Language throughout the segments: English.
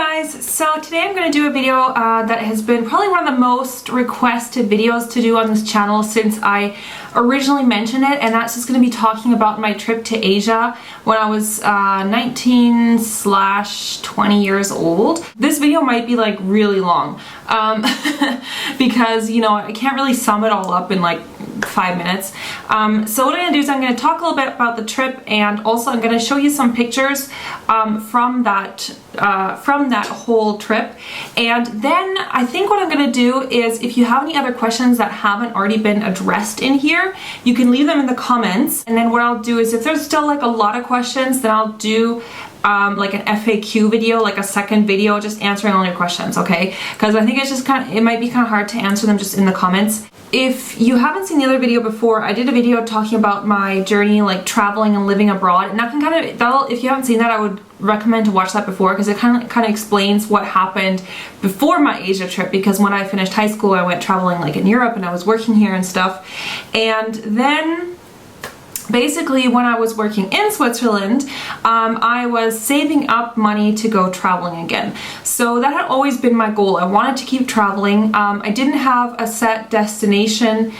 guys, so today I'm going to do a video that has been probably one of the most requested videos to do on this channel since I originally mentioned it, and that's just going to be talking about my trip to Asia when I was 19/20 years old. This video might be like really long because, you know, I can't really sum it all up in like 5 minutes. So what I'm going to do is I'm going to talk a little bit about the trip, and also I'm going to show you some pictures from that whole trip. And then I think what I'm going to do is, if you have any other questions that haven't already been addressed in here, you can leave them in the comments. And then what I'll do is, if there's still like a lot of questions, then I'll do like an FAQ video, like a second video just answering all your questions, okay? Because I think it's just it might be kind of hard to answer them just in the comments. If you haven't seen the other video before, I did a video talking about my journey, like traveling and living abroad, and that can if you haven't seen that, I would recommend to watch that before, because it kind of explains what happened before my Asia trip. Because when I finished high school, I went traveling like in Europe, and I was working here and stuff, and then basically when I was working in Switzerland, I was saving up money to go traveling again. So that had always been my goal. I wanted to keep traveling. I didn't have a set destination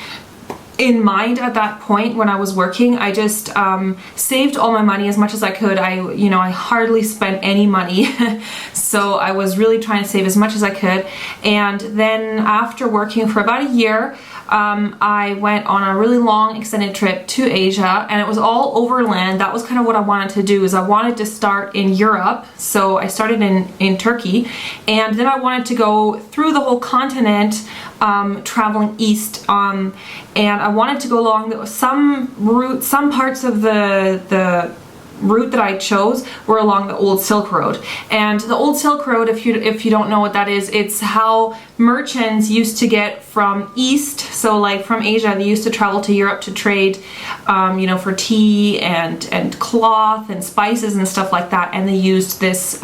in mind at that point when I was working. I just saved all my money as much as I could. I hardly spent any money. So I was really trying to save as much as I could. And then after working for about a year, I went on a really long extended trip to Asia, and it was all overland. That was kind of what I wanted to do, is I wanted to start in Europe. So I started in Turkey, and then I wanted to go through the whole continent, traveling east, and I wanted to go along some parts of the route that I chose were along the old Silk Road. And the old Silk Road, if you don't know what that is, it's how merchants used to get from east, so like from Asia, they used to travel to Europe to trade, for tea and cloth and spices and stuff like that. And they used this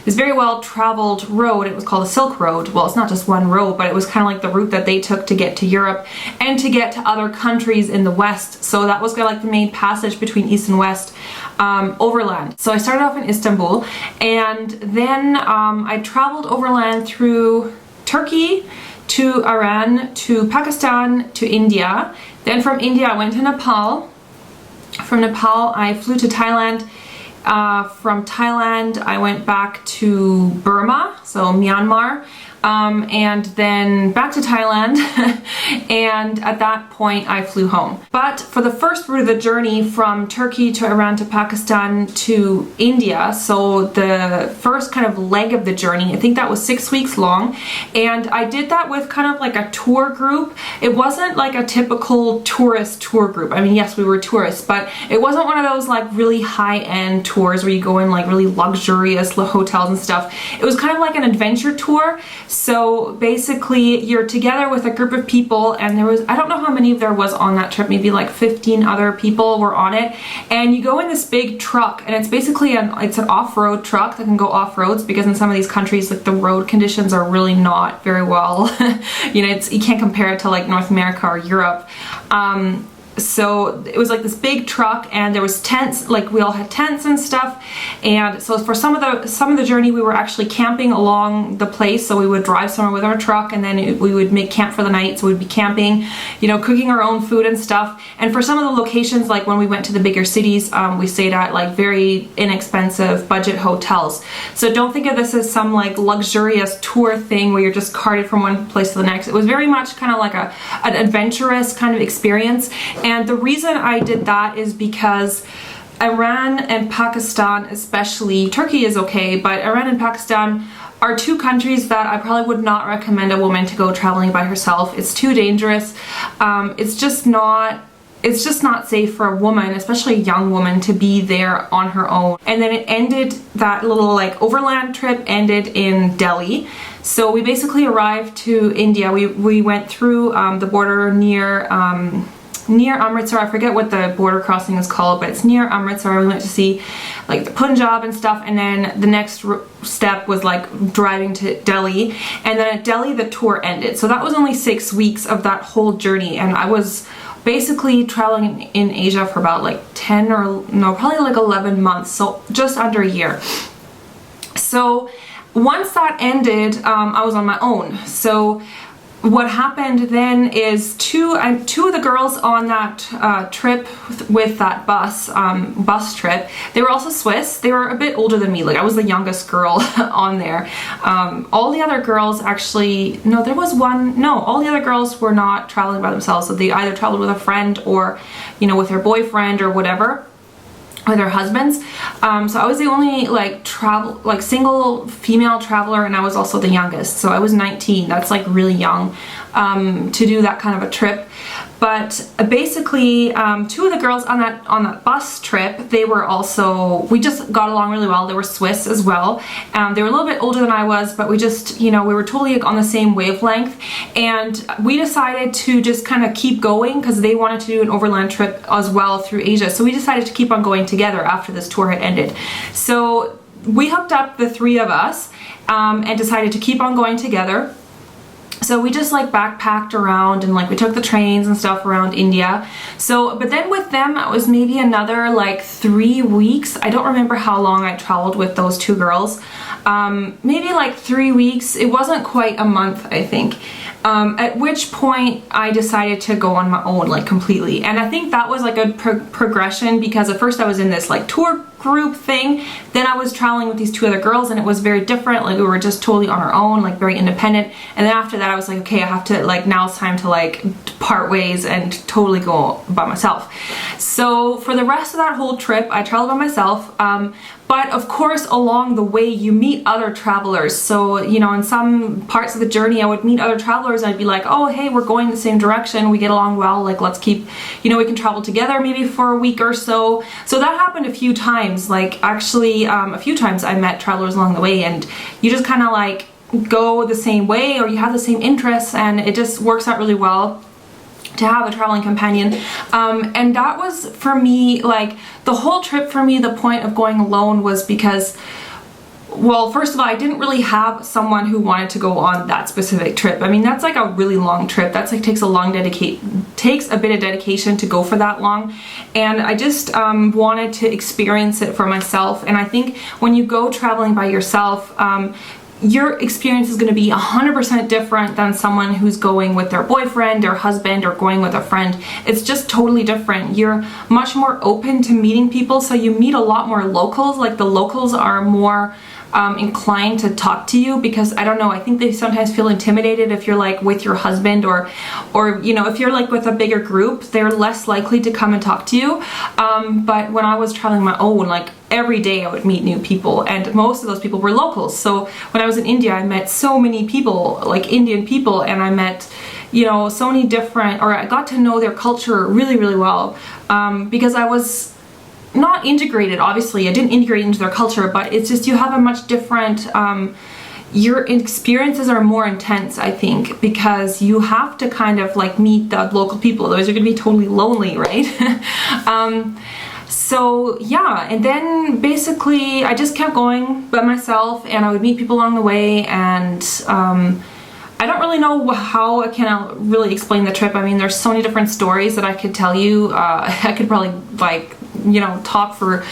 very well traveled road. It was called the Silk Road. Well, it's not just one road, but it was kind of like the route that they took to get to Europe and to get to other countries in the West. So that was kind of like the main passage between East and West, overland. So I started off in Istanbul, and then I traveled overland through Turkey to Iran to Pakistan to India. Then from India I went to Nepal. From Nepal I flew to Thailand. From Thailand I went back to Burma, so Myanmar, and then back to Thailand. And at that point I flew home. But for the first route of the journey from Turkey to Iran to Pakistan to India, so the first kind of leg of the journey, I think that was 6 weeks long, and I did that with kind of like a tour group. It wasn't like a typical tourist tour group. I mean, yes, we were tourists, but it wasn't one of those like really high-end tours where you go in like really luxurious hotels and stuff. It was kind of like an adventure tour. So basically you're together with a group of people, and I don't know how many there was on that trip, maybe like 15 other people were on it, and you go in this big truck, and it's basically it's an off-road truck that can go off-roads, because in some of these countries like the road conditions are really not very well. You can't compare it to like North America or Europe. So it was like this big truck, and there was tents, like we all had tents and stuff. And so for some of the journey we were actually camping along the place. So we would drive somewhere with our truck, and then we would make camp for the night. So we'd be camping, cooking our own food and stuff. And for some of the locations, like when we went to the bigger cities, we stayed at like very inexpensive budget hotels. So don't think of this as some like luxurious tour thing where you're just carted from one place to the next. It was very much kind of like an adventurous kind of experience. And the reason I did that is because Iran and Pakistan, especially, Turkey is okay, but Iran and Pakistan are two countries that I probably would not recommend a woman to go traveling by herself. It's too dangerous. It's just not safe for a woman, especially a young woman, to be there on her own. And then that little like overland trip ended in Delhi. So we basically arrived to India. We went through the border near Amritsar. I forget what the border crossing is called, but it's near Amritsar. We went to see like the Punjab and stuff, and then the next step was like driving to Delhi, and then at Delhi the tour ended. So that was only 6 weeks of that whole journey, and I was basically traveling in Asia for about like 10 or no, probably like 11 months, so just under a year. So once that ended, I was on my own. So what happened then is two of the girls on that trip with that bus trip, they were also Swiss. They were a bit older than me. Like, I was the youngest girl on there. All the other girls actually, no, there was one, no, all the other girls were not traveling by themselves. So they either traveled with a friend or, you know, with their boyfriend or whatever, with their husbands. So I was the only single female traveler, and I was also the youngest. So I was 19. That's like really young to do that kind of a trip. But basically, two of the girls on that bus trip, they were also, we just got along really well. They were Swiss as well. They were a little bit older than I was, but we just, you know, we were totally on the same wavelength. And we decided to just kind of keep going because they wanted to do an overland trip as well through Asia. So we decided to keep on going together after this tour had ended. So we hooked up, the three of us, and decided to keep on going together. So we just like backpacked around, and like we took the trains and stuff around India. So, but then with them, it was maybe another like 3 weeks. I don't remember how long I traveled with those two girls. Maybe like 3 weeks. It wasn't quite a month, I think. At which point I decided to go on my own, like completely. And I think that was like a progression, because at first I was in this like tour group thing, then I was traveling with these two other girls, and it was very different. Like, we were just totally on our own, like very independent. And then after that I was like, okay, I have to, like, now it's time to like part ways and totally go by myself. So for the rest of that whole trip I traveled by myself. But of course, along the way, you meet other travelers. So, you know, in some parts of the journey, I would meet other travelers, and I'd be like, oh, hey, we're going the same direction. We get along well. Like, let's keep, you know, we can travel together maybe for a week or so. So that happened a few times. Like, actually, a few times I met travelers along the way, and you just kind of like go the same way, or you have the same interests, and it just works out really well to have a traveling companion. And that was, for me, like the whole trip, for me, the point of going alone was because, well, first of all, I didn't really have someone who wanted to go on that specific trip. I mean, that's like a really long trip. That's like takes a bit of dedication to go for that long. And I just wanted to experience it for myself. And I think when you go traveling by yourself, your experience is going to be 100% different than someone who's going with their boyfriend or husband or going with a friend. It's just totally different. You're much more open to meeting people, so you meet a lot more locals. Like, the locals are more inclined to talk to you, because I don't know, I think they sometimes feel intimidated if you're like with your husband, or you know, if you're like with a bigger group, they're less likely to come and talk to you. But when I was traveling my own, like every day I would meet new people, and most of those people were locals. So when I was in India, I met so many people, like Indian people, and I met, you know, so many different, or I got to know their culture really, really well, because I was not integrated, obviously. I didn't integrate into their culture, but it's just, you have a much different, your experiences are more intense, I think, because you have to kind of like meet the local people, otherwise you're gonna be totally lonely, right? So yeah, and then basically I just kept going by myself, and I would meet people along the way, and I don't really know how I can really explain the trip. I mean, there's so many different stories that I could tell you. I could probably, like, you know, talk for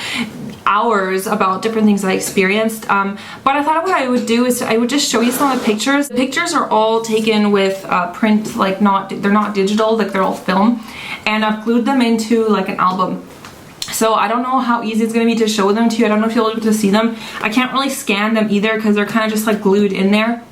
hours about different things that I experienced. But I thought what I would do is I would just show you some of the pictures. The pictures are all taken with print, like they're not digital, like they're all film. And I've glued them into like an album. So I don't know how easy it's going to be to show them to you. I don't know if you'll be able to see them. I can't really scan them either, because they're kind of just like glued in there.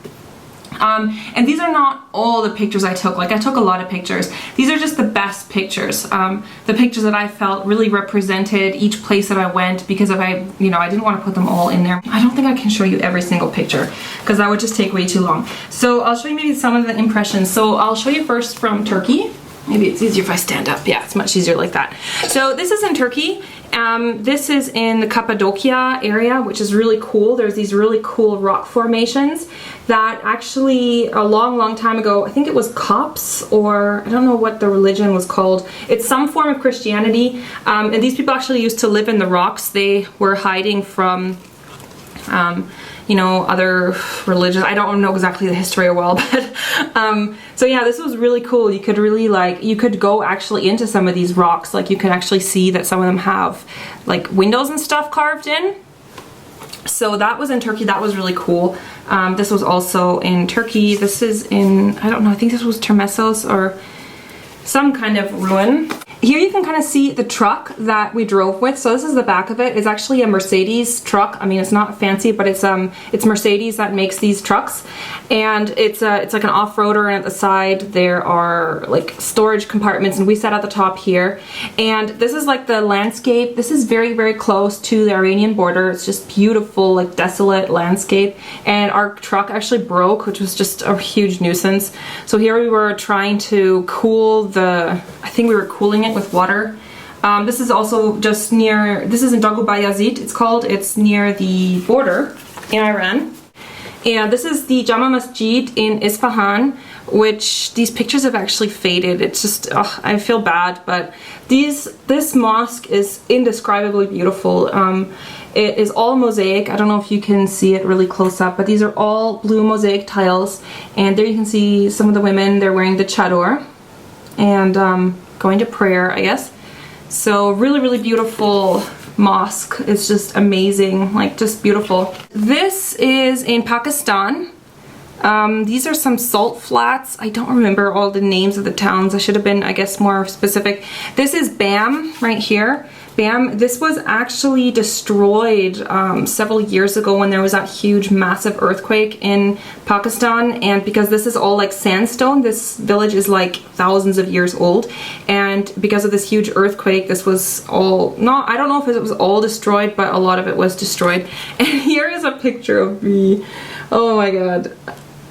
And these are not all the pictures I took. Like, I took a lot of pictures. These are just the best pictures. The pictures that I felt really represented each place that I went, because if I, you know, I didn't want to put them all in there. I don't think I can show you every single picture, because that would just take way too long. So I'll show you maybe some of the impressions. So I'll show you first from Turkey. Maybe it's easier if I stand up. Yeah, it's much easier like that. So this is in Turkey. This is in the Cappadocia area, which is really cool. There's these really cool rock formations that actually a long time ago, I think it was Copts, or I don't know what the religion was called. It's some form of Christianity. And these people actually used to live in the rocks. They were hiding from you know, other religions. I don't know exactly the history well, but so yeah, this was really cool. You could really, like, you could go actually into some of these rocks. Like, you could actually see that some of them have like windows and stuff carved in. So that was in Turkey. That was really cool. This was also in Turkey. This is in, I don't know, I think this was Termessos or some kind of ruin. Here you can kind of see the truck that we drove with. So this is the back of it. It's actually a Mercedes truck. I mean, it's not fancy, but it's Mercedes that makes these trucks, and it's like an off-roader, and at the side there are like storage compartments, and we sat at the top here. And this is like the landscape. This is very, very close to the Iranian border. It's just beautiful, like desolate landscape. And our truck actually broke, which was just a huge nuisance. So here we were trying to cool I think we were cooling it with water. This is also just near, this is in Dagubayazid, it's called. It's near the border in Iran. And this is the Jama Masjid in Isfahan, which these pictures have actually faded. It's just, I feel bad, but this mosque is indescribably beautiful. It is all mosaic. I don't know if you can see it really close up, but these are all blue mosaic tiles. And there you can see some of the women, they're wearing the chador and going to prayer, I guess. So really, really beautiful mosque. It's just amazing, like just beautiful. This is in Pakistan. These are some salt flats. I don't remember all the names of the towns. I should have been, I guess, more specific. This is Bam right here. Bam, this was actually destroyed several years ago when there was that huge massive earthquake in Pakistan, and because this is all like sandstone, this village is like thousands of years old, and because of this huge earthquake, this was all, I don't know if it was all destroyed, but a lot of it was destroyed. And here is a picture of me. Oh my god.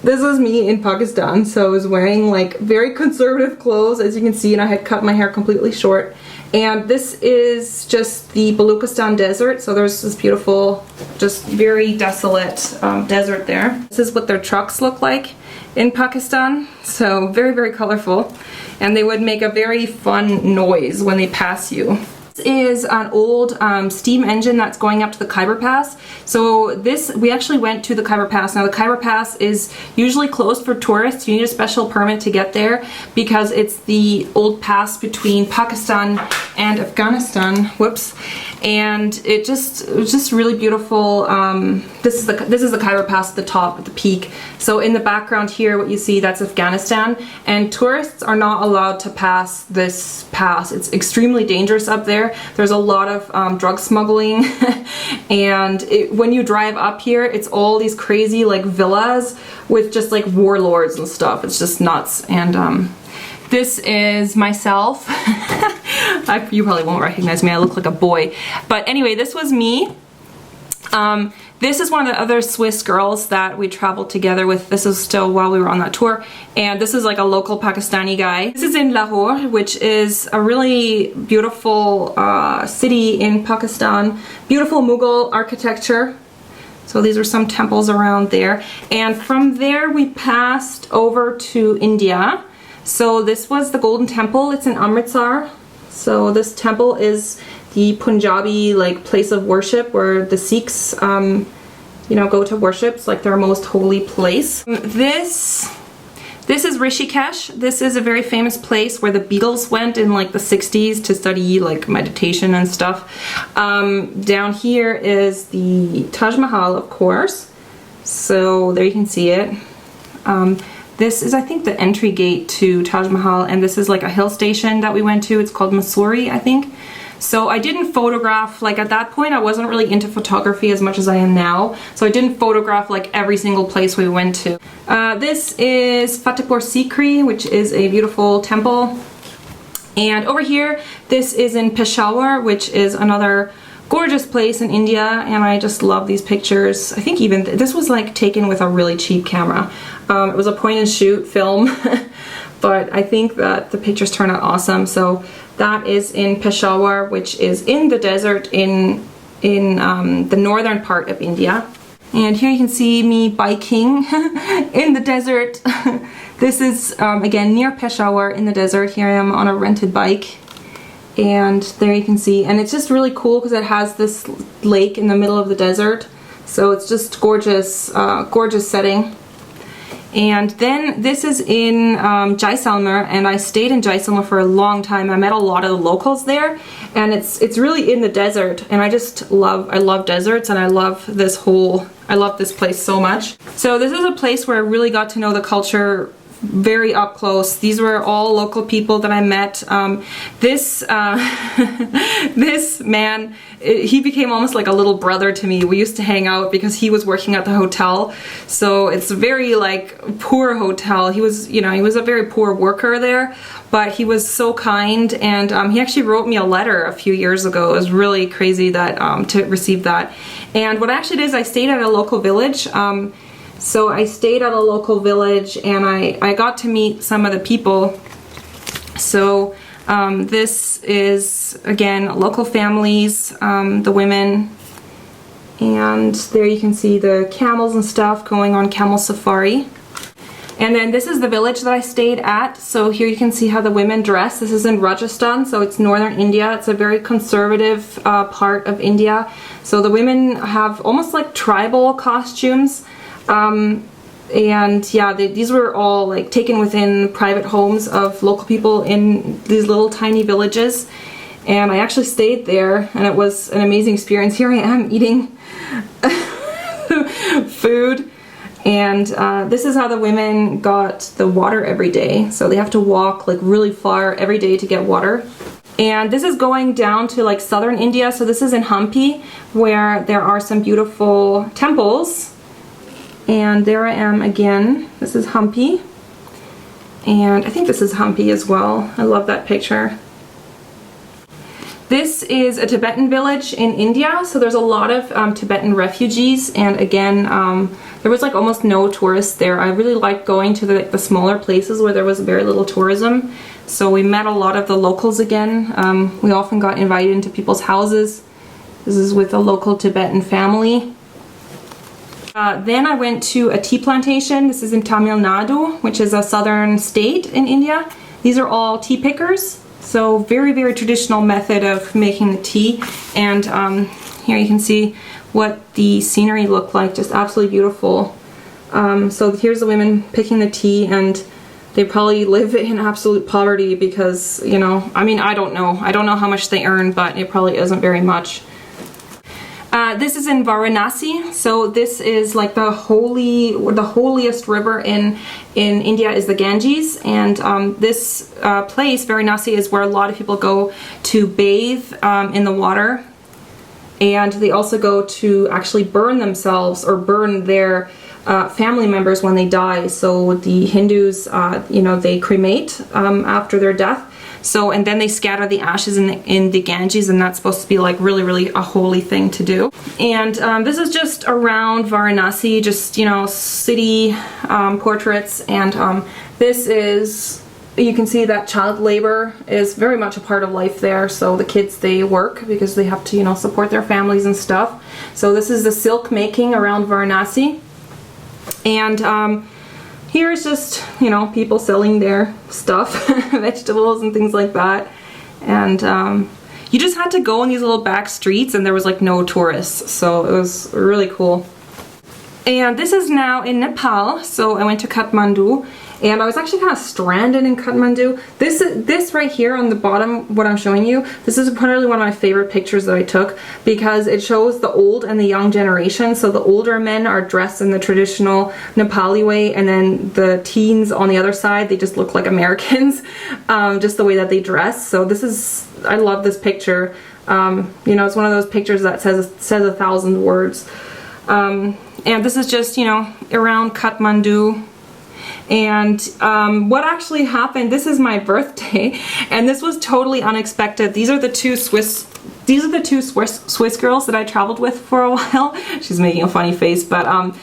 This was me in Pakistan, so I was wearing like very conservative clothes, as you can see, and I had cut my hair completely short. And this is just the Baluchistan desert, so there's this beautiful, just very desolate desert there. This is what their trucks look like in Pakistan, so very, very colorful, and they would make a very fun noise when they pass you. This is an old steam engine that's going up to the Khyber Pass. So we actually went to the Khyber Pass. Now the Khyber Pass is usually closed for tourists. You need a special permit to get there because it's the old pass between Pakistan and Afghanistan. Whoops. And it was just really beautiful. This is the Khyber Pass at the top, at the peak. So in the background here, what you see, that's Afghanistan. And tourists are not allowed to pass this pass. It's extremely dangerous up there. There's a lot of drug smuggling, and when you drive up here, it's all these crazy like villas with just like warlords and stuff. It's just nuts. And this is myself. You probably won't recognize me. I look like a boy. But anyway, this was me. This is one of the other Swiss girls that we traveled together with. This is still while we were on that tour. And this is like a local Pakistani guy. This is in Lahore, which is a really beautiful city in Pakistan. Beautiful Mughal architecture. So these are some temples around there. And from there we passed over to India. So this was the Golden Temple. It's in Amritsar. So this temple is the Punjabi like place of worship where the Sikhs go to worship. It's like their most holy place. This is Rishikesh. This is a very famous place where the Beatles went in like the 60s to study like meditation and stuff. Down here is the Taj Mahal, of course. So there you can see it. This is, I think, the entry gate to Taj Mahal, and this is like a hill station that we went to. It's called Mussoorie, I think. So I didn't photograph, like at that point I wasn't really into photography as much as I am now, so I didn't photograph like every single place we went to. This is Fatehpur Sikri, which is a beautiful temple. And over here, this is in Peshawar, which is another gorgeous place in India, and I just love these pictures. I think even this was like taken with a really cheap camera. It was a point and shoot film, but I think that the pictures turn out awesome. So that is in Peshawar, which is in the desert in the northern part of India. And here you can see me biking in the desert. This is again near Peshawar in the desert. Here I am on a rented bike. And there you can see, and it's just really cool because it has this lake in the middle of the desert, so it's just gorgeous, gorgeous setting. And then this is in Jaisalmer, and I stayed in Jaisalmer for a long time. I met a lot of the locals there, and it's really in the desert, and I love deserts, and I love this place so much. So this is a place where I really got to know the culture very up close. These were all local people that I met. This man, he became almost like a little brother to me. We used to hang out because he was working at the hotel. So it's a very like poor hotel. He was, you know, he was a very poor worker there, but he was so kind, and he actually wrote me a letter a few years ago. It was really crazy that to receive that. And what I actually did is I stayed at a local village. So I stayed at a local village, and I got to meet some of the people. So this is, again, local families, the women, and there you can see the camels and stuff going on camel safari. And then this is the village that I stayed at. So here you can see how the women dress. This is in Rajasthan, so it's northern India. It's a very conservative part of India. So the women have almost like tribal costumes. And yeah, these were all like taken within private homes of local people in these little tiny villages. And I actually stayed there, and it was an amazing experience. Here I am eating food. And this is how the women got the water every day. So they have to walk like really far every day to get water. And this is going down to like southern India. So this is in Hampi, where there are some beautiful temples. And there I am again. This is Hampi. And I think this is Hampi as well. I love that picture. This is a Tibetan village in India. So there's a lot of Tibetan refugees. And again, there was like almost no tourists there. I really liked going to the smaller places where there was very little tourism. So we met a lot of the locals again. We often got invited into people's houses. This is with a local Tibetan family. Then I went to a tea plantation. This is in Tamil Nadu, which is a southern state in India. These are all tea pickers. So very, very traditional method of making the tea. And here you can see what the scenery looked like, just absolutely beautiful. So here's the women picking the tea, and they probably live in absolute poverty because, you know, I mean, I don't know how much they earn, but it probably isn't very much. This is in Varanasi. So this is like the holiest river in India is the Ganges, and this place, Varanasi, is where a lot of people go to bathe in the water, and they also go to actually burn themselves or burn their family members when they die. So the Hindus, you know, they cremate after their death. So, and then they scatter the ashes in the Ganges, and that's supposed to be like really, really a holy thing to do. And this is just around Varanasi, just, you know, city portraits. And this is, you can see that child labor is very much a part of life there. So the kids, they work because they have to, you know, support their families and stuff. So this is the silk making around Varanasi. And here is just, you know, people selling their stuff, vegetables and things like that. And you just had to go in these little back streets, and there was like no tourists. So it was really cool. And this is now in Nepal. So I went to Kathmandu, and I was actually kind of stranded in Kathmandu. This right here on the bottom, what I'm showing you, this is probably one of my favorite pictures that I took because it shows the old and the young generation. So the older men are dressed in the traditional Nepali way, and then the teens on the other side, they just look like Americans, just the way that they dress. So this is, I love this picture. You know, it's one of those pictures that says 1,000 words. And this is just, you know, around Kathmandu. And what actually happened, this is my birthday, and this was totally unexpected. These are the two Swiss girls that I traveled with for a while. She's making a funny face, but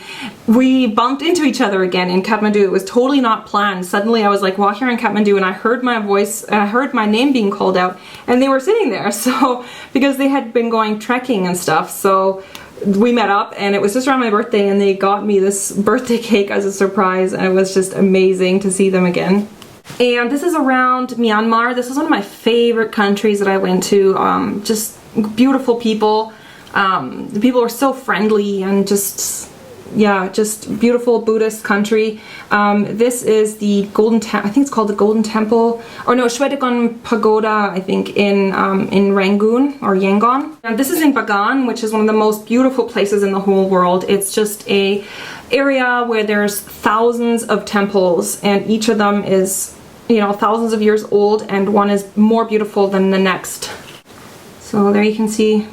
we bumped into each other again in Kathmandu. It was totally not planned. Suddenly I was like walking around Kathmandu, and I heard my voice, I heard my name being called out, and they were sitting there. So because they had been going trekking and stuff, so we met up, and it was just around my birthday, and they got me this birthday cake as a surprise, and it was just amazing to see them again. And this is around Myanmar. This is one of my favorite countries that I went to. Just beautiful people. The people were so friendly, and just, yeah, just beautiful Buddhist country. This is the Golden Temple. I think it's called the Golden Temple, or no, Shwedagon Pagoda, I think, in Rangoon or Yangon. And this is in Bagan, which is one of the most beautiful places in the whole world. It's just a area where there's thousands of temples, and each of them is, you know, thousands of years old, and one is more beautiful than the next. So there you can see,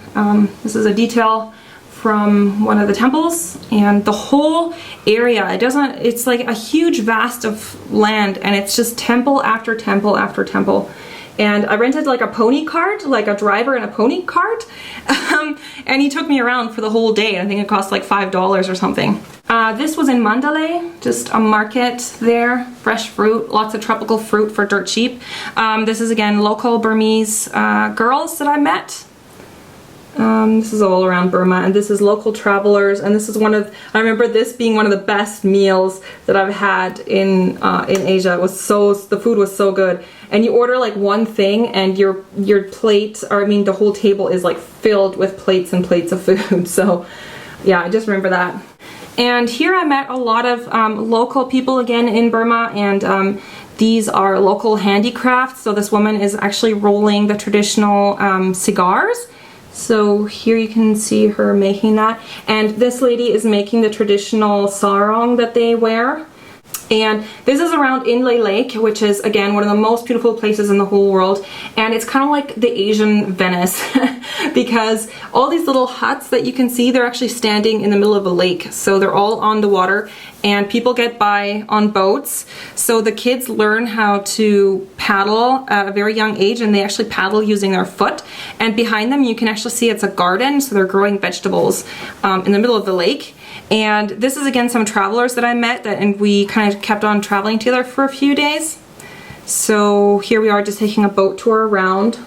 this is a detail from one of the temples, and the whole area, it's like a huge vast of land, and it's just temple after temple after temple. And I rented like a pony cart, like a driver in a pony cart, and he took me around for the whole day. I think it cost like $5 or something. This was in Mandalay, just a market there, fresh fruit, lots of tropical fruit for dirt cheap. This is again local Burmese girls that I met. This is all around Burma, and this is local travelers, and this is I remember this being one of the best meals that I've had in Asia. It was the food was so good. And you order like one thing, and your plate, or I mean the whole table is like filled with plates and plates of food. So yeah, I just remember that. And here I met a lot of local people again in Burma, and these are local handicrafts. So this woman is actually rolling the traditional cigars. So here you can see her making that, and this lady is making the traditional sarong that they wear. And this is around Inle Lake, which is again one of the most beautiful places in the whole world, and it's kind of like the Asian Venice because all these little huts that you can see, they're actually standing in the middle of a lake, so they're all on the water, and people get by on boats. So the kids learn how to paddle at a very young age, and they actually paddle using their foot, and behind them you can actually see it's a garden, so they're growing vegetables in the middle of the lake. And this is again some travelers that I met, and we kind of kept on traveling together for a few days. So here we are just taking a boat tour around.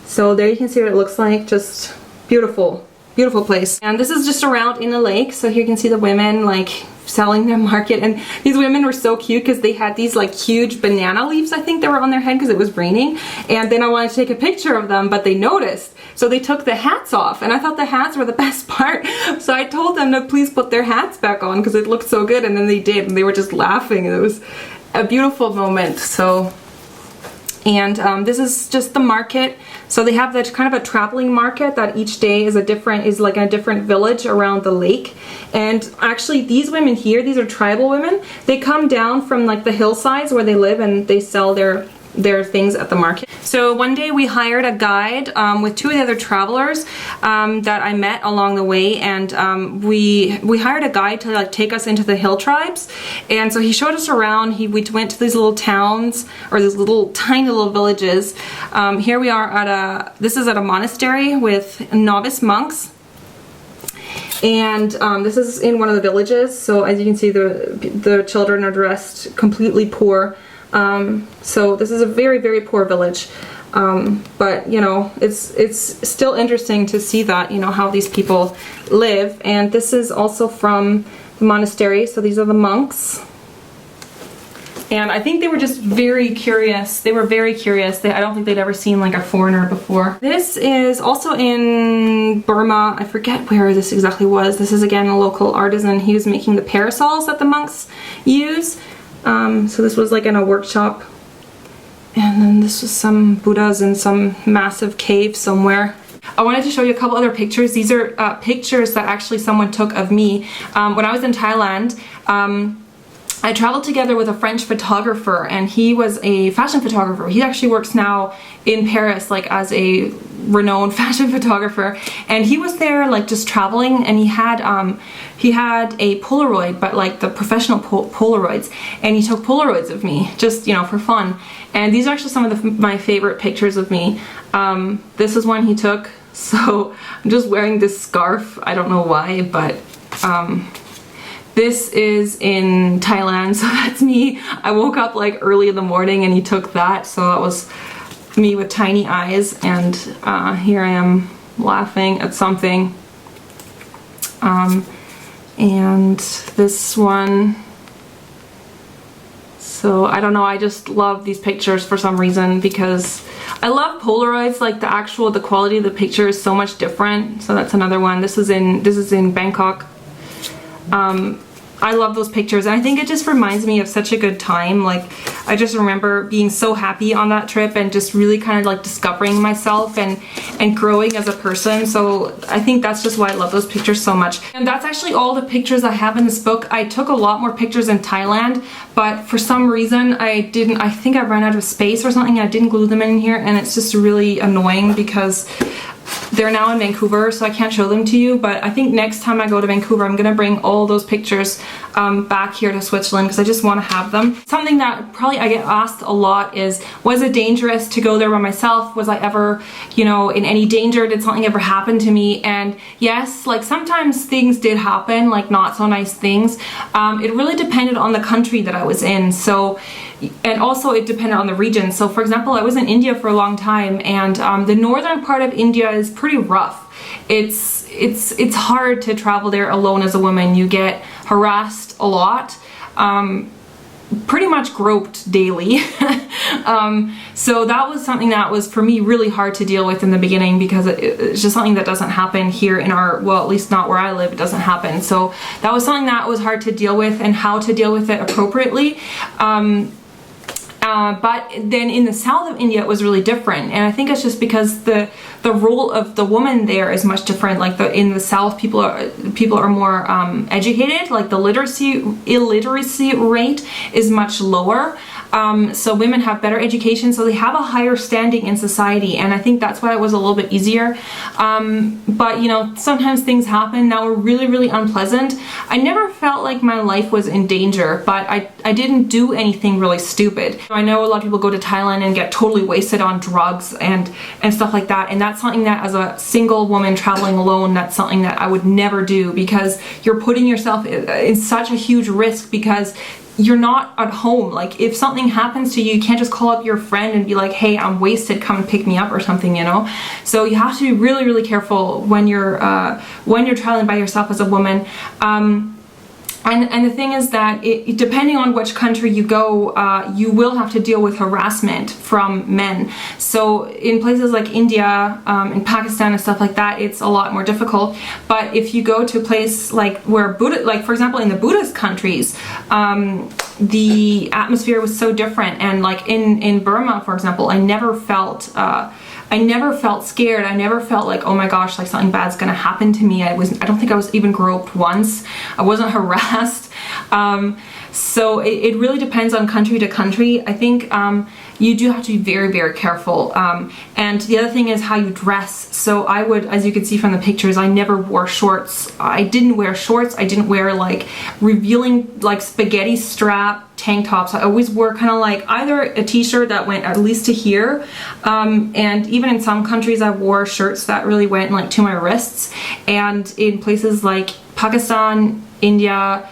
So there you can see what it looks like, just beautiful, beautiful place. And this is just around in the lake, so here you can see the women like selling their market, and these women were so cute because they had these like huge banana leaves, I think they were on their head because it was raining, and then I wanted to take a picture of them, but they noticed, so they took the hats off, and I thought the hats were the best part, so I told them to please put their hats back on because it looked so good, and then they did, and they were just laughing, and it was a beautiful moment. So, and this is just the market. So they have that kind of a traveling market that each day is like a different village around the lake. And actually these women here, these are tribal women, they come down from like the hillsides where they live, and they sell their things at the market. So one day we hired a guide with two of the other travelers that I met along the way, and we hired a guide to like take us into the hill tribes. And so he showed us around. We went to these little towns, or these little tiny little villages. Here we are this is at a monastery with novice monks. And this is in one of the villages. So as you can see, the children are dressed completely poor. So this is a very, very poor village, but you know, it's still interesting to see that, you know, how these people live. And this is also from the monastery, so these are the monks. And I think they were just very curious. They were very curious. I don't think they'd ever seen like a foreigner before. This is also in Burma. I forget where this exactly was. This is again a local artisan. He was making the parasols that the monks use. So this was like in a workshop, and then this was some Buddhas in some massive cave somewhere. I wanted to show you a couple other pictures. These are pictures that actually someone took of me when I was in Thailand. I traveled together with a French photographer, and he was a fashion photographer. He actually works now in Paris, like as a renowned fashion photographer, and he was there like just traveling, and he had a Polaroid, but like the professional Polaroids, and he took Polaroids of me just, you know, for fun. And these are actually some of my favorite pictures of me. This is one he took, so I'm just wearing this scarf. I don't know why, but this is in Thailand, so that's me. I woke up like early in the morning and he took that, so that was me with tiny eyes, and here I am laughing at something. And this one, so I don't know, I just love these pictures for some reason because I love Polaroids, like the quality of the picture is so much different. So that's another one. This is in Bangkok. I love those pictures, and I think it just reminds me of such a good time. Like, I just remember being so happy on that trip and just really kind of like discovering myself and growing as a person. So I think that's just why I love those pictures so much. And that's actually all the pictures I have in this book. I took a lot more pictures in Thailand, but for some reason I think I ran out of space or something. I didn't glue them in here, and it's just really annoying because they're now in Vancouver, so I can't show them to you, but I think next time I go to Vancouver, I'm gonna bring all those pictures back here to Switzerland because I just want to have them. Something that probably I get asked a lot is, was it dangerous to go there by myself? Was I ever, you know, in any danger? Did something ever happen to me? And yes, like sometimes things did happen, like not so nice things. It really depended on the country that I was in. So, and also it depended on the region. So for example, I was in India for a long time, and the northern part of India is pretty rough. It's hard to travel there alone as a woman. You get harassed a lot, pretty much groped daily. So that was something that was for me really hard to deal with in the beginning, because it's just something that doesn't happen here in our, well, at least not where I live, it doesn't happen. So that was something that was hard to deal with, and how to deal with it appropriately. But then in the south of India it was really different, and I think it's just because the role of the woman there is much different. Like in the south, people are more educated. Like the illiteracy rate is much lower. So women have better education, so they have a higher standing in society, and I think that's why it was a little bit easier. But you know, sometimes things happen that were really, really unpleasant. I never felt like my life was in danger, but I didn't do anything really stupid. I know a lot of people go to Thailand and get totally wasted on drugs and stuff like that, and that's something that as a single woman traveling alone, that's something that I would never do, because you're putting yourself in such a huge risk, because you're not at home. Like if something happens to you, you can't just call up your friend and be like, hey, I'm wasted, come and pick me up or something, you know? So you have to be really, really careful when you're traveling by yourself as a woman. And the thing is that depending on which country you go, you will have to deal with harassment from men. So in places like India, in Pakistan and stuff like that, it's a lot more difficult. But if you go to a place like where like for example in the Buddhist countries, the atmosphere was so different. And like in Burma, for example, I never felt scared. I never felt like, oh my gosh, like something bad's gonna happen to me. I don't think I was even groped once. I wasn't harassed. So it really depends on country to country. I think you do have to be very, very careful. And the other thing is how you dress. So I would, as you can see from the pictures, I never wore shorts. I didn't wear shorts. I didn't wear like revealing like spaghetti strap tank tops. I always wore kind of like either a t-shirt that went at least to here, and even in some countries I wore shirts that really went like to my wrists. And in places like Pakistan, India,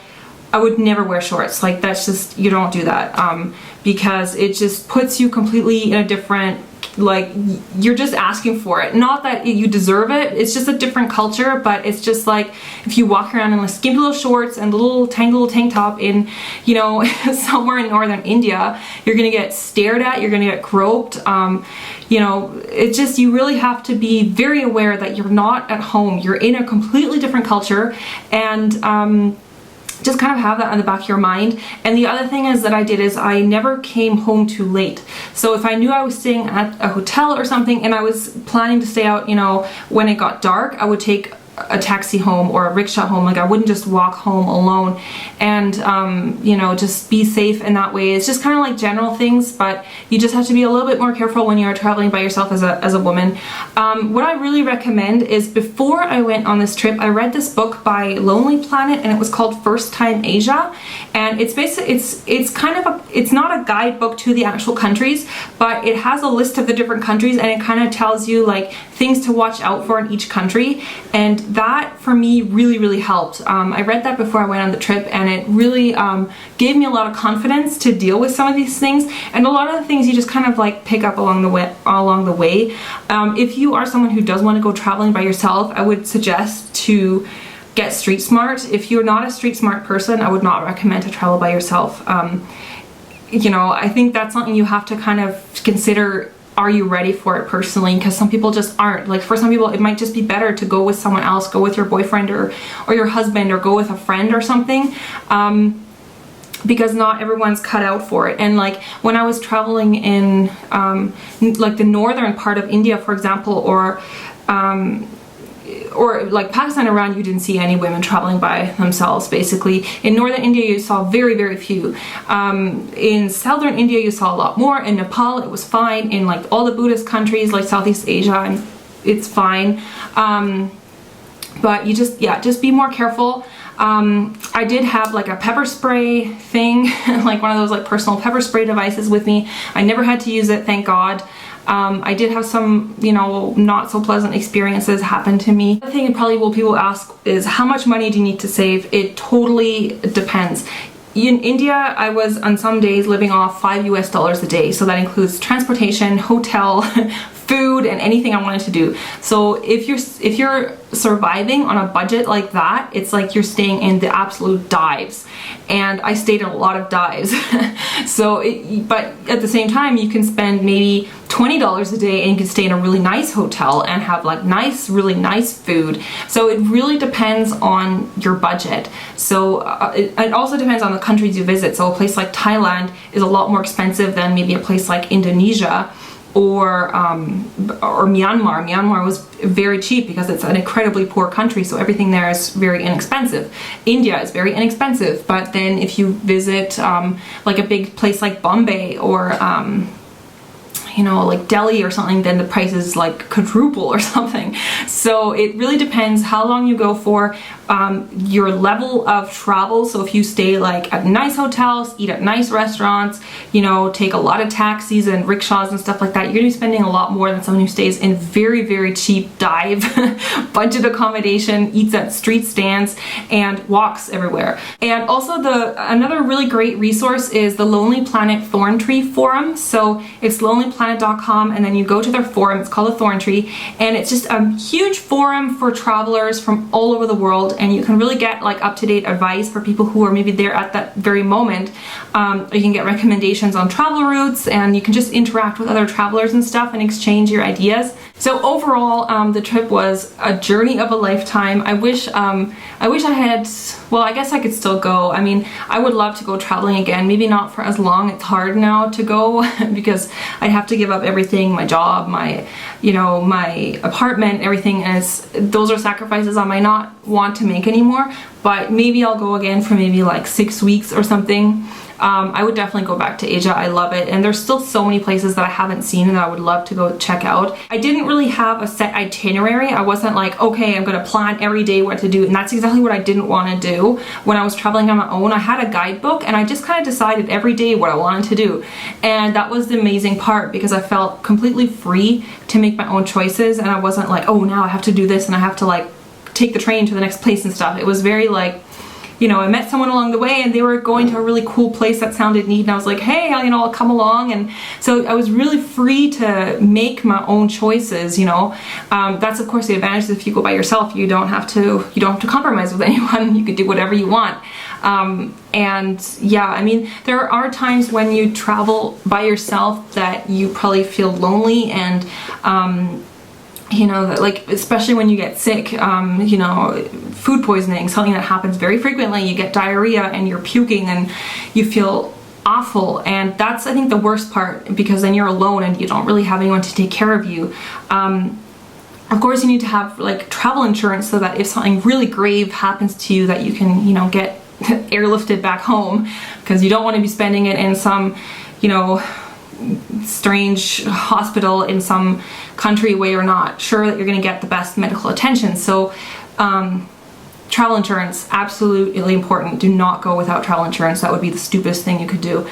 I would never wear shorts. Like that's just, you don't do that, because it just puts you completely in a different, like you're just asking for it. Not that you deserve it, it's just a different culture, but it's just like if you walk around in like skimpy little shorts and tiny little tank top in, you know, somewhere in northern India, you're gonna get stared at, you're gonna get groped. You know, it's just, you really have to be very aware that you're not at home, you're in a completely different culture, and just kind of have that on the back of your mind. And the other thing is that I did is I never came home too late. So if I knew I was staying at a hotel or something and I was planning to stay out, you know, when it got dark, I would take a taxi home or a rickshaw home. Like I wouldn't just walk home alone, and you know, just be safe in that way. It's just kind of like general things, but you just have to be a little bit more careful when you're traveling by yourself as a woman. What I really recommend is, before I went on this trip, I read this book by Lonely Planet, and it was called First Time Asia. And it's basically, it's kind of it's not a guidebook to the actual countries, but it has a list of the different countries, and it kind of tells you like things to watch out for in each country. And that for me really, really helped. I read that before I went on the trip, and it really gave me a lot of confidence to deal with some of these things. And a lot of the things you just kind of like pick up along the way. If you are someone who does want to go traveling by yourself, I would suggest to get street smart. If you're not a street smart person, I would not recommend to travel by yourself. You know, I think that's something you have to kind of consider are you ready for it personally? Because some people just aren't. Like for some people it might just be better to go with someone else, go with your boyfriend or your husband, or go with a friend or something, because not everyone's cut out for it. And like when I was traveling in like the northern part of India, for example, or like Pakistan, Iran, you didn't see any women traveling by themselves basically. In northern India you saw very, very few. In southern India you saw a lot more. In Nepal it was fine. In like all the Buddhist countries like Southeast Asia, it's fine. But you just be more careful. I did have like a pepper spray thing, like one of those like personal pepper spray devices with me. I never had to use it, thank God. I did have some, you know, not so pleasant experiences happen to me. The thing probably will people ask is, how much money do you need to save? It totally depends. In India, I was on some days living off $5 US a day. So that includes transportation, hotel, food, and anything I wanted to do. So if you're surviving on a budget like that, it's like you're staying in the absolute dives. And I stayed in a lot of dives. But at the same time, you can spend maybe $20 a day and you can stay in a really nice hotel and have like really nice food. So it really depends on your budget. So it also depends on the countries you visit. So a place like Thailand is a lot more expensive than maybe a place like Indonesia or Myanmar. Myanmar was very cheap because it's an incredibly poor country, so everything there is very inexpensive. India is very inexpensive, but then if you visit like a big place like Bombay or you know, like Delhi or something, then the price is like quadruple or something. So it really depends how long you go for, your level of travel. So if you stay like at nice hotels, eat at nice restaurants, you know, take a lot of taxis and rickshaws and stuff like that, you're gonna be spending a lot more than someone who stays in very, very cheap dive budget accommodation, eats at street stands, and walks everywhere. And also another really great resource is the Lonely Planet Thorn Tree Forum. So it's lonelyplanet.com, and then you go to their forum. It's called a Thorn Tree, and it's just a huge forum for travelers from all over the world, and you can really get like up-to-date advice for people who are maybe there at that very moment. You can get recommendations on travel routes, and you can just interact with other travelers and stuff and exchange your ideas. So overall, the trip was a journey of a lifetime. I wish I had, well, I guess I could still go. I mean, I would love to go traveling again, maybe not for as long. It's hard now to go because I'd have to give up everything, my job, my apartment, everything. Those are sacrifices I might not want to make anymore, but maybe I'll go again for maybe like 6 weeks or something. I would definitely go back to Asia. I love it, and there's still so many places that I haven't seen and that I would love to go check out. I didn't really have a set itinerary. I wasn't like, okay, I'm gonna plan every day what to do, and that's exactly what I didn't want to do when I was traveling on my own. I had a guidebook and I just kind of decided every day what I wanted to do, and that was the amazing part because I felt completely free to make my own choices, and I wasn't like, oh, now I have to do this and I have to like take the train to the next place and stuff. It was very like, you know, I met someone along the way and they were going to a really cool place that sounded neat, and I was like, hey, you know, I'll come along. And so I was really free to make my own choices, you know. That's of course the advantage. If you go by yourself, you don't have to compromise with anyone. You can do whatever you want. And yeah, I mean, there are times when you travel by yourself that you probably feel lonely, and you know, like especially when you get sick, you know, food poisoning, something that happens very frequently. You get diarrhea and you're puking and you feel awful, and that's, I think, the worst part, because then you're alone and you don't really have anyone to take care of you. Of course, you need to have like travel insurance so that if something really grave happens to you, that you can, you know, get airlifted back home, because you don't want to be spending it in some, you know, strange hospital in some country where you're not sure that you're going to get the best medical attention. So travel insurance, absolutely important. Do not go without travel insurance. That would be the stupidest thing you could do.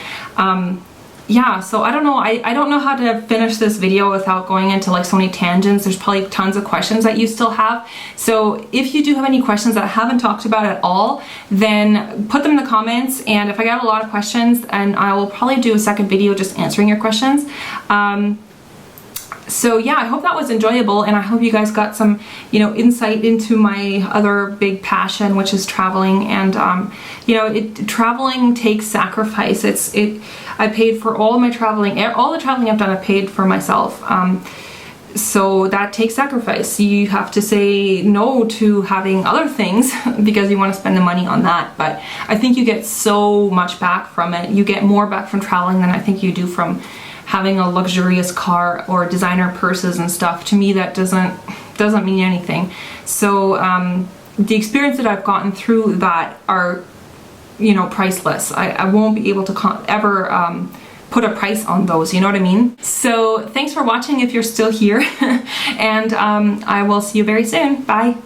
Yeah, so I don't know. I don't know how to finish this video without going into like so many tangents. There's probably tons of questions that you still have. So if you do have any questions that I haven't talked about at all, then put them in the comments. And if I get a lot of questions, and I will probably do a second video just answering your questions. So yeah, I hope that was enjoyable, and I hope you guys got some, you know, insight into my other big passion, which is traveling. And you know, traveling takes sacrifice. I paid for all my traveling, all the traveling I've done, I paid for myself. So that takes sacrifice. You have to say no to having other things because you want to spend the money on that. But I think you get so much back from it. You get more back from traveling than I think you do from having a luxurious car or designer purses and stuff. To me, that doesn't mean anything. So the experience that I've gotten through that are, you know, priceless. I won't be able to ever put a price on those, you know what I mean? So thanks for watching if you're still here, and I will see you very soon. Bye.